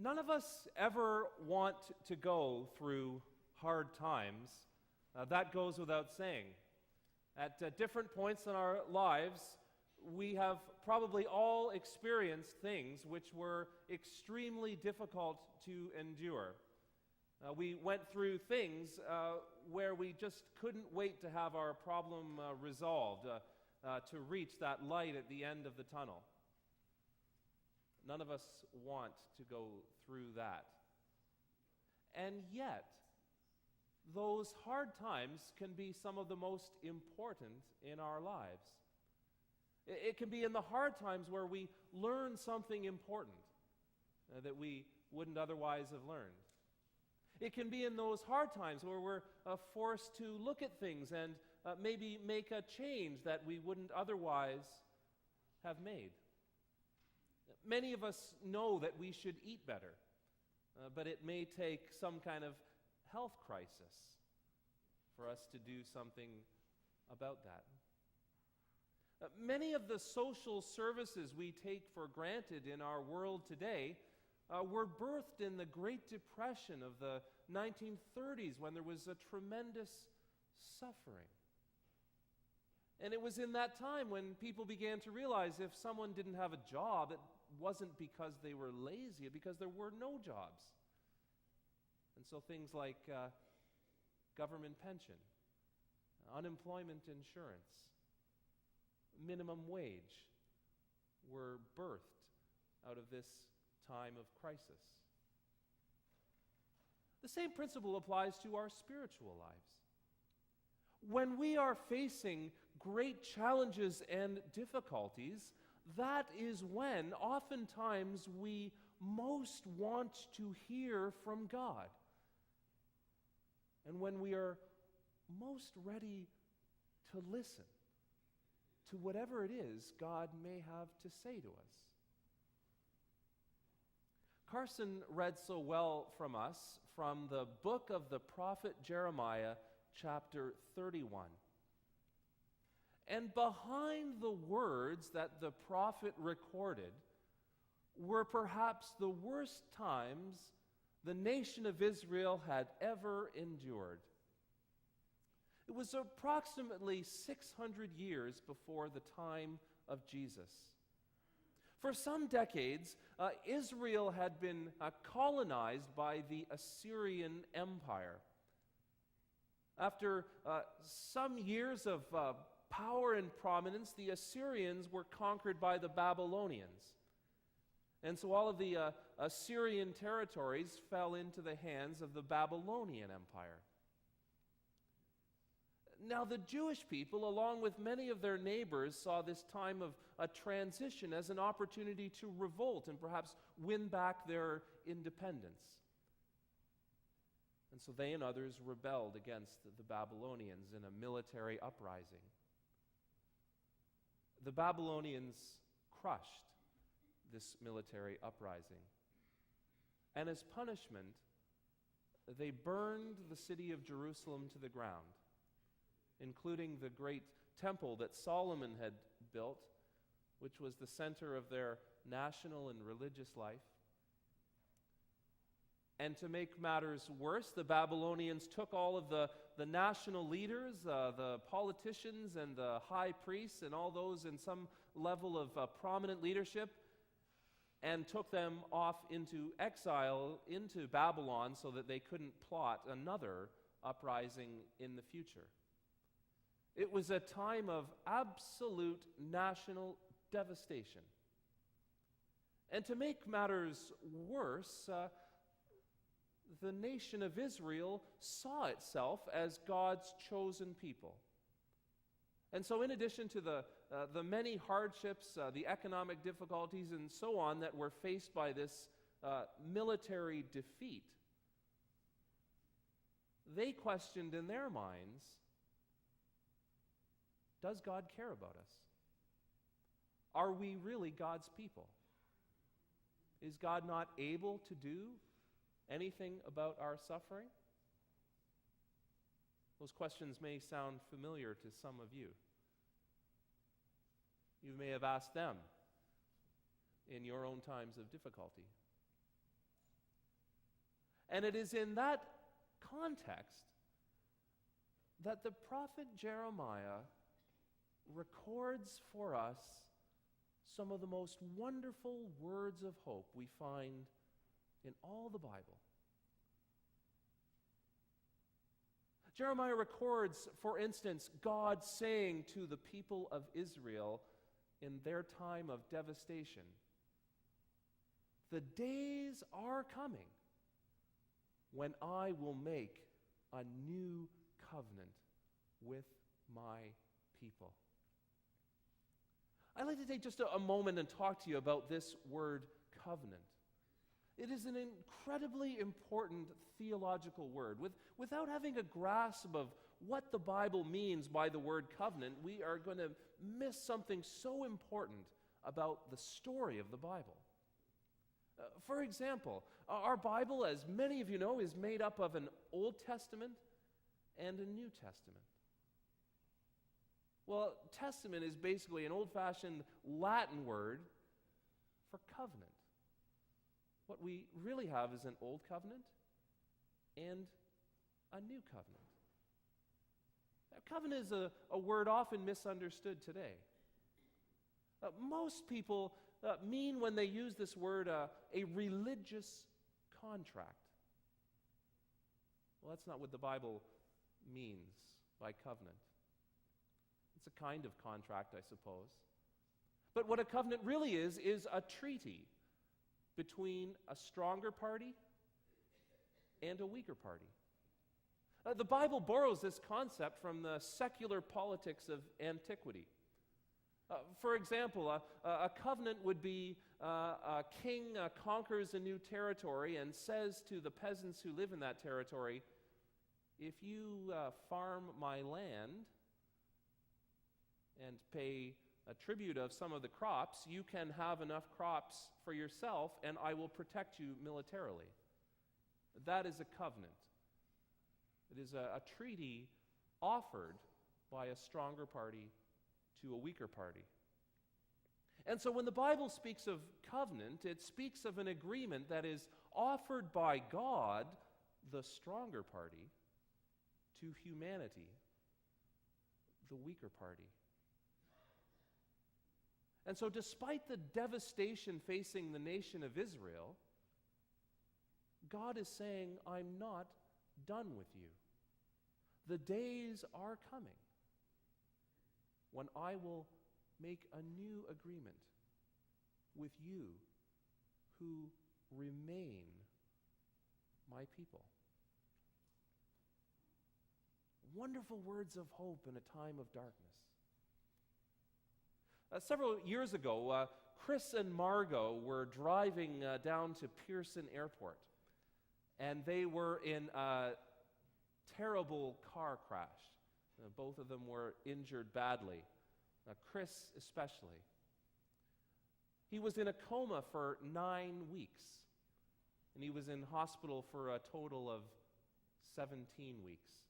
None of us ever want to go through hard times. That goes without saying. At different points in our lives, we have probably all experienced things which were extremely difficult to endure. We went through things where we just couldn't wait to have our problem resolved, to reach that light at the end of the tunnel. None of us want to go through that. And yet, those hard times can be some of the most important in our lives. It can be in the hard times where we learn something important that we wouldn't otherwise have learned. It can be in those hard times where we're forced to look at things and maybe make a change that we wouldn't otherwise have made. Many of us know that we should eat better, but it may take some kind of health crisis for us to do something about that. Many of the social services we take for granted in our world today were birthed in the Great Depression of the 1930s when there was a tremendous suffering. And it was in that time when people began to realize if someone didn't have a job, it wasn't because they were lazy, but because there were no jobs. And so things like government pension, unemployment insurance, minimum wage were birthed out of this time of crisis. The same principle applies to our spiritual lives. When we are facing great challenges and difficulties, that is when oftentimes we most want to hear from God. And when we are most ready to listen to whatever it is God may have to say to us. Carson read so well from us from the book of the prophet Jeremiah, chapter 31. And behind the words that the prophet recorded were perhaps the worst times the nation of Israel had ever endured. It was approximately 600 years before the time of Jesus. For some decades, Israel had been colonized by the Assyrian Empire. After some years of power and prominence, the Assyrians were conquered by the Babylonians. And so all of the Assyrian territories fell into the hands of the Babylonian Empire. Now the Jewish people, along with many of their neighbors, saw this time of a transition as an opportunity to revolt and perhaps win back their independence. And so they and others rebelled against the Babylonians in a military uprising. The Babylonians crushed this military uprising. And as punishment, they burned the city of Jerusalem to the ground, including the great temple that Solomon had built, which was the center of their national and religious life. And to make matters worse, the Babylonians took all of the national leaders, the politicians and the high priests and all those in some level of prominent leadership, and took them off into exile into Babylon so that they couldn't plot another uprising in the future. It was a time of absolute national devastation. And to make matters worse, the nation of Israel saw itself as God's chosen people. And so in addition to the many hardships, the economic difficulties and so on that were faced by this military defeat, they questioned in their minds, does God care about us? Are we really God's people? Is God not able to do anything about our suffering? Those questions may sound familiar to some of you. You may have asked them in your own times of difficulty. And it is in that context that the prophet Jeremiah records for us some of the most wonderful words of hope we find in all the Bible. Jeremiah records, for instance, God saying to the people of Israel in their time of devastation, "The days are coming when I will make a new covenant with my people." I'd like to take just a moment and talk to you about this word covenant. It is an incredibly important theological word. Without having a grasp of what the Bible means by the word covenant, we are going to miss something so important about the story of the Bible. For example, our Bible, as many of you know, is made up of an Old Testament and a New Testament. Well, testament is basically an old-fashioned Latin word for covenant. What we really have is an Old Covenant and a New Covenant. Now, covenant is a word often misunderstood today. Most people mean when they use this word a religious contract. Well, that's not what the Bible means by covenant. It's a kind of contract, I suppose. But what a covenant really is a treaty between a stronger party and a weaker party. The Bible borrows this concept from the secular politics of antiquity. For example, a covenant would be a king conquers a new territory and says to the peasants who live in that territory, "If you farm my land and pay a tribute of some of the crops, you can have enough crops for yourself, and I will protect you militarily." That is a covenant. It is a treaty offered by a stronger party to a weaker party. And so when the Bible speaks of covenant, it speaks of an agreement that is offered by God, the stronger party, to humanity, the weaker party. And so despite the devastation facing the nation of Israel, God is saying, "I'm not done with you. The days are coming when I will make a new agreement with you who remain my people." Wonderful words of hope in a time of darkness. Several years ago, Chris and Margot were driving down to Pearson Airport, and they were in a terrible car crash. Both of them were injured badly, Chris especially. He was in a coma for 9 weeks, and he was in hospital for a total of 17 weeks.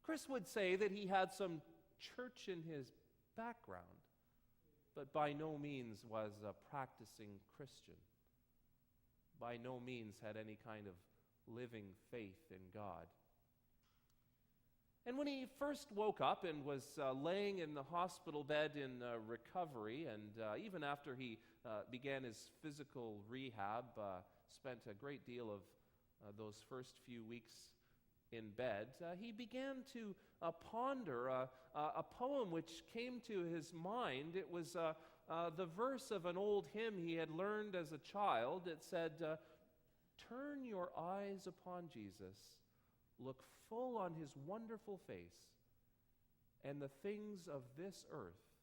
Chris would say that he had some church in his background, but by no means was a practicing Christian. By no means had any kind of living faith in God. And when he first woke up and was laying in the hospital bed in recovery, and even after he began his physical rehab, spent a great deal of those first few weeks in bed, he began to ponder a poem which came to his mind. It was the verse of an old hymn he had learned as a child. It said, "Turn your eyes upon Jesus, look full on his wonderful face, and the things of this earth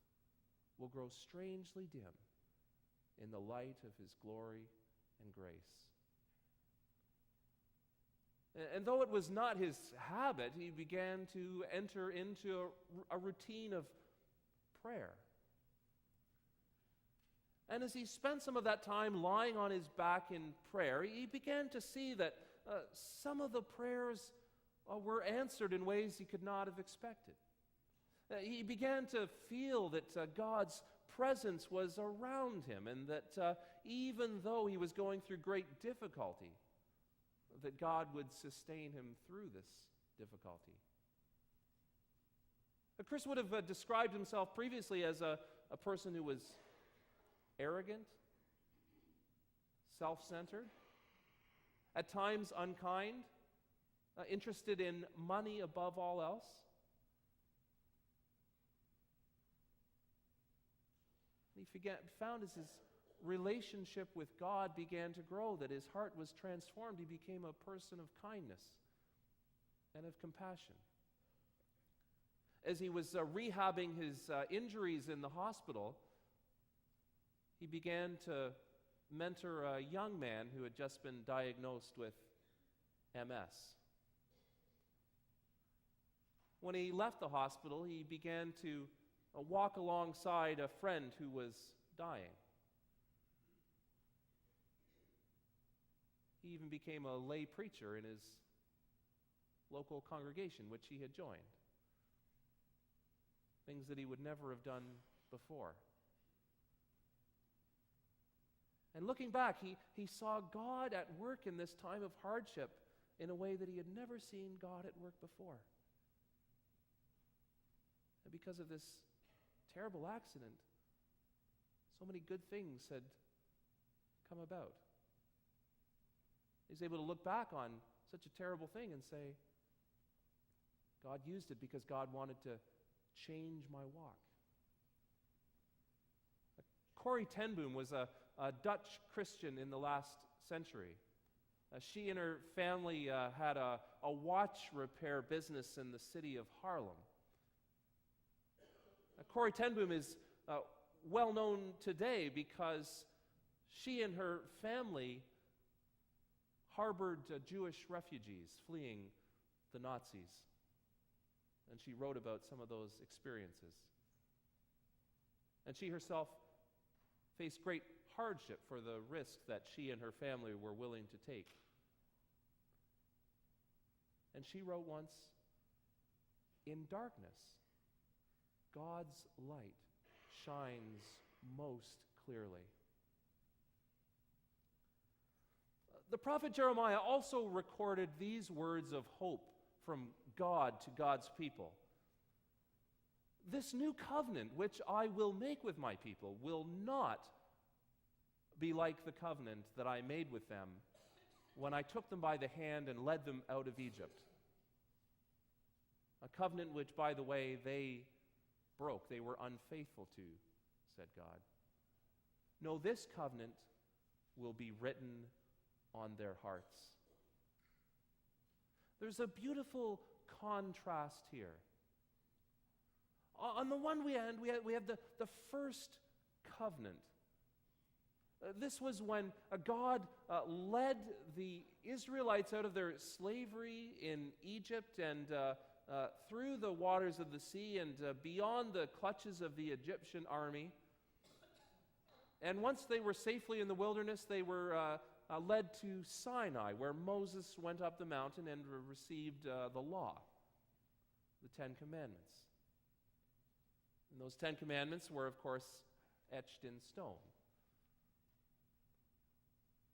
will grow strangely dim in the light of his glory and grace." And though it was not his habit, he began to enter into a routine of prayer. And as he spent some of that time lying on his back in prayer, he began to see that some of the prayers were answered in ways he could not have expected. He began to feel that God's presence was around him, and that even though he was going through great difficulty, that God would sustain him through this difficulty. Chris would have described himself previously as a person who was arrogant, self-centered, at times unkind, interested in money above all else. He found as his relationship with God began to grow, that his heart was transformed. He became a person of kindness and of compassion. As he was rehabbing his injuries in the hospital, he began to mentor a young man who had just been diagnosed with MS. When he left the hospital, he began to walk alongside a friend who was dying. He even became a lay preacher in his local congregation, which he had joined. Things that he would never have done before. And looking back, he saw God at work in this time of hardship in a way that he had never seen God at work before. And because of this terrible accident, so many good things had come about. He's able to look back on such a terrible thing and say, God used it because God wanted to change my walk. Corrie ten Boom was a Dutch Christian in the last century. She and her family had a watch repair business in the city of Haarlem. Corrie ten Boom is well known today because she and her family harbored Jewish refugees fleeing the Nazis. And she wrote about some of those experiences. And she herself faced great hardship for the risk that she and her family were willing to take. And she wrote once, "In darkness, God's light shines most clearly." The prophet Jeremiah also recorded these words of hope from God to God's people. "This new covenant which I will make with my people will not be like the covenant that I made with them when I took them by the hand and led them out of Egypt." A covenant which, by the way, they broke, they were unfaithful to, said God. "No, this covenant will be written on their hearts." There's a beautiful contrast here. On the one hand, we have the first covenant. This was when God led the Israelites out of their slavery in Egypt and through the waters of the sea and beyond the clutches of the Egyptian army. And once they were safely in the wilderness, they were led to Sinai, where Moses went up the mountain and received the law, the Ten Commandments. And those Ten Commandments were, of course, etched in stone.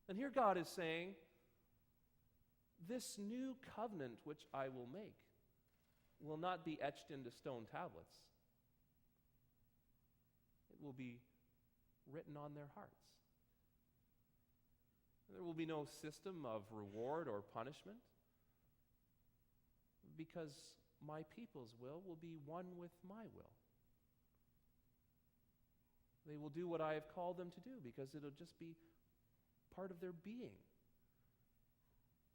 And here God is saying, this new covenant which I will make will not be etched into stone tablets. It will be written on their hearts. There will be no system of reward or punishment, because my people's will be one with my will. They will do what I have called them to do because it'll just be part of their being,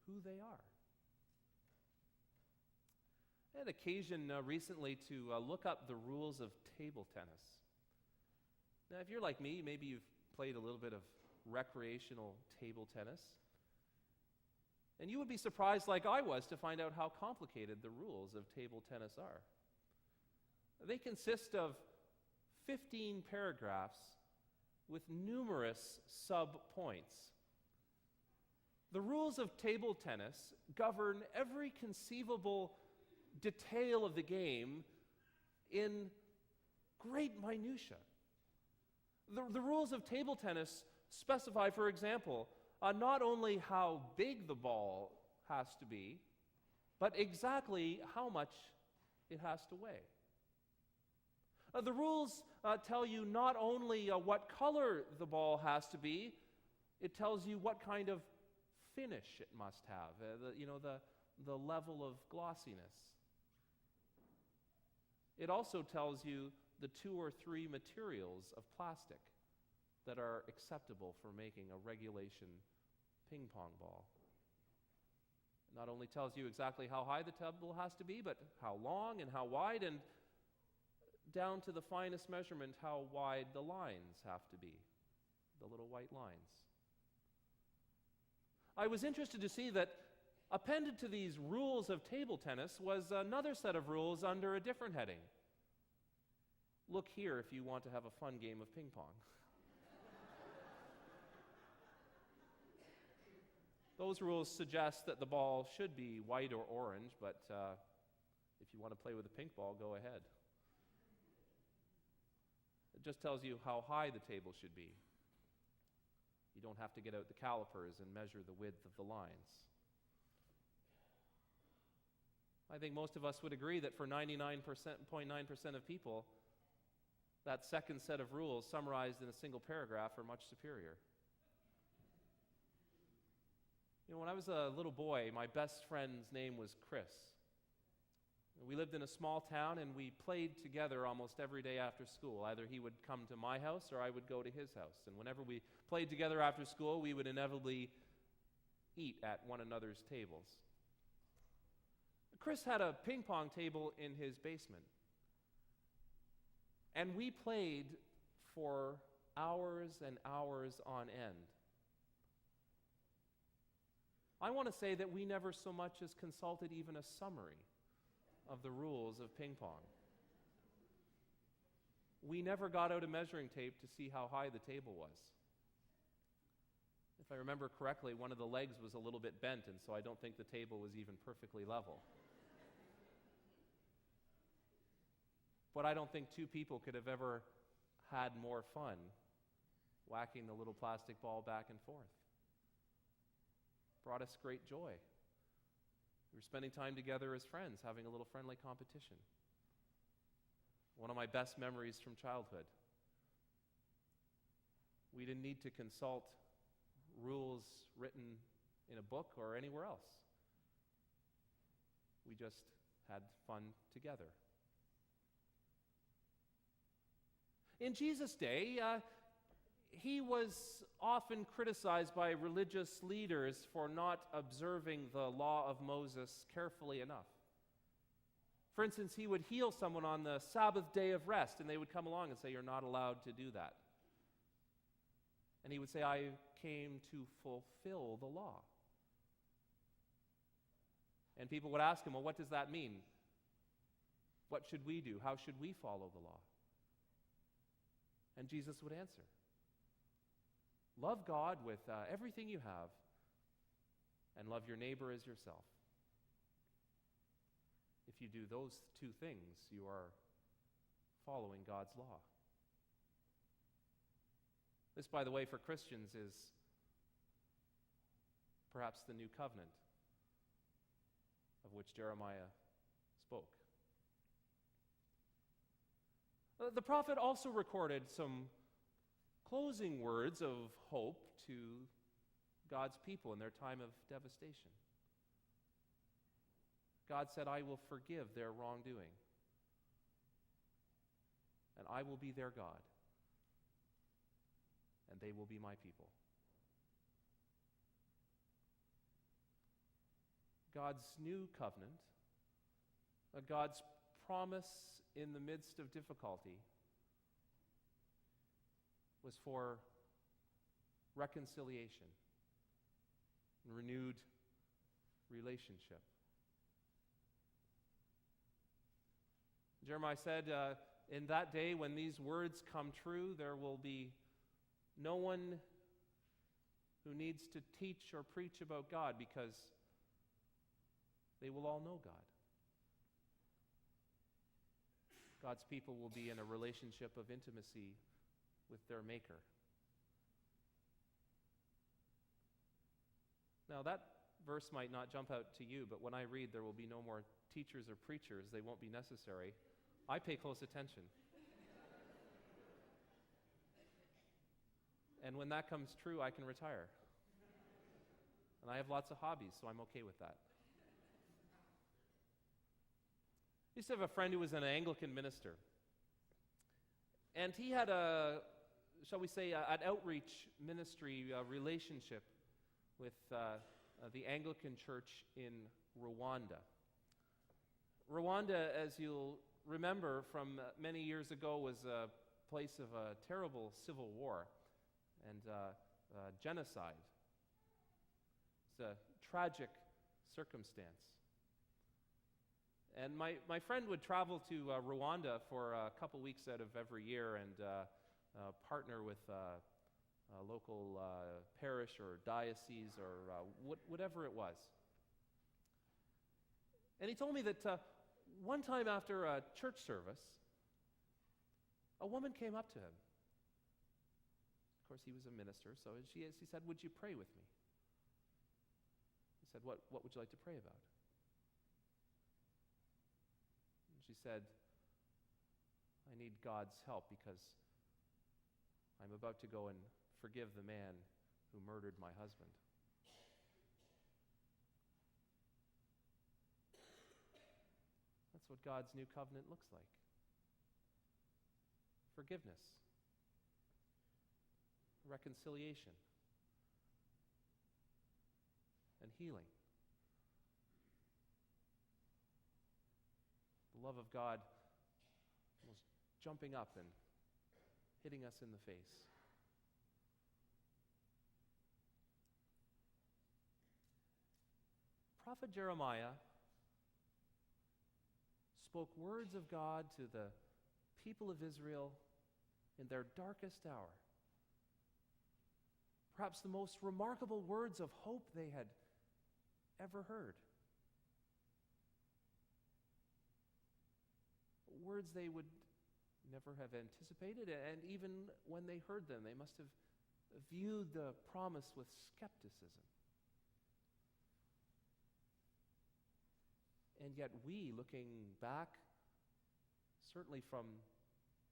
who they are. I had occasion recently to look up the rules of table tennis. Now, if you're like me, maybe you've played a little bit of recreational table tennis. And you would be surprised, like I was, to find out how complicated the rules of table tennis are. They consist of 15 paragraphs with numerous sub-points. The rules of table tennis govern every conceivable detail of the game in great minutia. The rules of table tennis specify, for example, not only how big the ball has to be, but exactly how much it has to weigh. The rules tell you not only what color the ball has to be, it tells you what kind of finish it must have, the level of glossiness. It also tells you the 2 or 3 materials of plastic that are acceptable for making a regulation ping pong ball. It not only tells you exactly how high the table has to be, but how long and how wide, and down to the finest measurement, how wide the lines have to be, the little white lines. I was interested to see that appended to these rules of table tennis was another set of rules under a different heading. Look here if you want to have a fun game of ping pong. Those rules suggest that the ball should be white or orange, but if you want to play with a pink ball, go ahead. It just tells you how high the table should be. You don't have to get out the calipers and measure the width of the lines. I think most of us would agree that for 99.9% of people, that second set of rules summarized in a single paragraph are much superior. When I was a little boy, my best friend's name was Chris. We lived in a small town, and we played together almost every day after school. Either he would come to my house or I would go to his house. And whenever we played together after school, we would inevitably eat at one another's tables. Chris had a ping pong table in his basement. And we played for hours and hours on end. I want to say that we never so much as consulted even a summary of the rules of ping pong. We never got out a measuring tape to see how high the table was. If I remember correctly, one of the legs was a little bit bent, and so I don't think the table was even perfectly level. But I don't think 2 people could have ever had more fun whacking the little plastic ball back and forth. Brought us great joy. We were spending time together as friends, having a little friendly competition. One of my best memories from childhood. We didn't need to consult rules written in a book or anywhere else. We just had fun together. In Jesus' day, he was often criticized by religious leaders for not observing the law of Moses carefully enough. For instance, he would heal someone on the Sabbath day of rest, and they would come along and say, "You're not allowed to do that." And he would say, "I came to fulfill the law." And people would ask him, "Well, what does that mean? What should we do? How should we follow the law?" And Jesus would answer, "Love God with everything you have, and love your neighbor as yourself. If you do those 2 things, you are following God's law." This, by the way, for Christians is perhaps the new covenant of which Jeremiah spoke. The prophet also recorded some closing words of hope to God's people in their time of devastation. God said, "I will forgive their wrongdoing, and I will be their God, and they will be my people." God's new covenant, God's promise in the midst of difficulty, was for reconciliation and renewed relationship. Jeremiah said, in that day when these words come true, there will be no one who needs to teach or preach about God, because they will all know God. God's people will be in a relationship of intimacy with their Maker. Now, that verse might not jump out to you, but when I read there will be no more teachers or preachers, they won't be necessary, I pay close attention. And when that comes true, I can retire. And I have lots of hobbies, so I'm okay with that. I used to have a friend who was an Anglican minister. And he had shall we say, an outreach ministry relationship with the Anglican church in Rwanda. Rwanda, as you'll remember from many years ago, was a place of a terrible civil war and genocide. It's a tragic circumstance. And my friend would travel to Rwanda for a couple weeks out of every year and partner with a local parish or diocese or whatever it was. And he told me that one time after a church service, a woman came up to him. Of course, he was a minister, so she said, "Would you pray with me?" He said, what would you like to pray about? And she said, "I need God's help because I'm about to go and forgive the man who murdered my husband." That's what God's new covenant looks like. Forgiveness, reconciliation, and healing. The love of God was jumping up and hitting us in the face. Prophet Jeremiah spoke words of God to the people of Israel in their darkest hour. Perhaps the most remarkable words of hope they had ever heard. Words they would never have anticipated, and even when they heard them, they must have viewed the promise with skepticism. And yet we, looking back, certainly from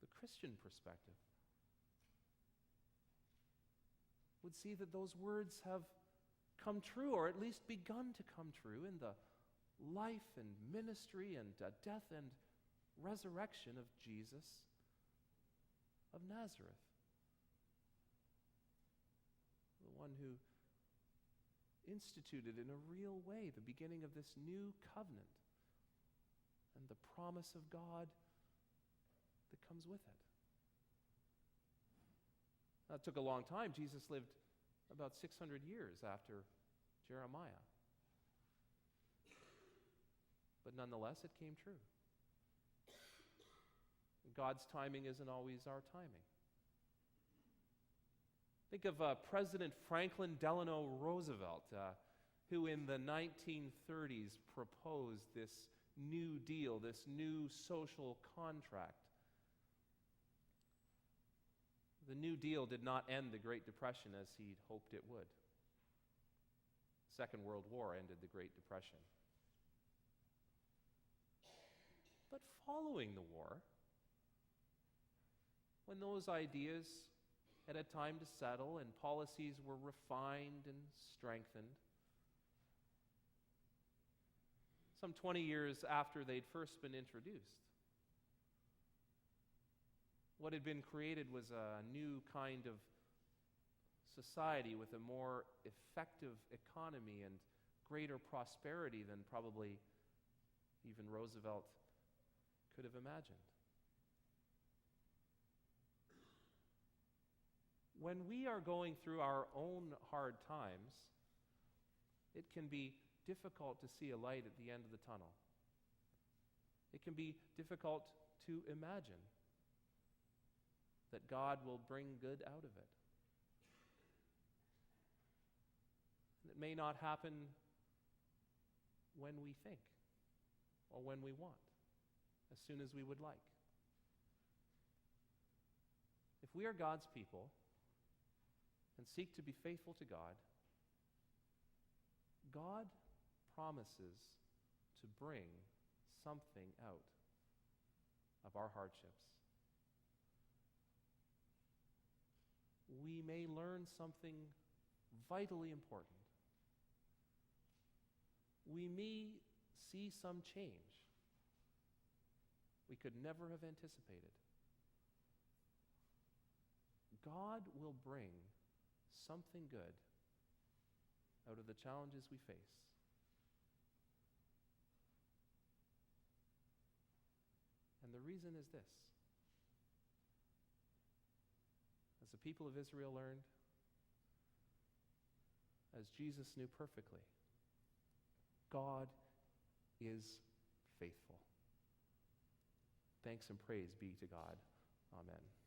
the Christian perspective, would see that those words have come true, or at least begun to come true, in the life and ministry and death and resurrection of Jesus of Nazareth. The one who instituted in a real way the beginning of this new covenant and the promise of God that comes with it. That took a long time. Jesus lived about 600 years after Jeremiah. But nonetheless, it came true. God's timing isn't always our timing. Think of President Franklin Delano Roosevelt, who in the 1930s proposed this New Deal, this new social contract. The New Deal did not end the Great Depression as he'd hoped it would. The Second World War ended the Great Depression. But following the war, when those ideas had had time to settle and policies were refined and strengthened, some 20 years after they'd first been introduced, what had been created was a new kind of society with a more effective economy and greater prosperity than probably even Roosevelt could have imagined. When we are going through our own hard times, it can be difficult to see a light at the end of the tunnel. It can be difficult to imagine that God will bring good out of it. It may not happen when we think or when we want, as soon as we would like. If if we are God's people and seek to be faithful to God, God promises to bring something out of our hardships. We may learn something vitally important. We may see some change we could never have anticipated. God will bring something good out of the challenges we face. And the reason is this. As the people of Israel learned, as Jesus knew perfectly, God is faithful. Thanks and praise be to God. Amen.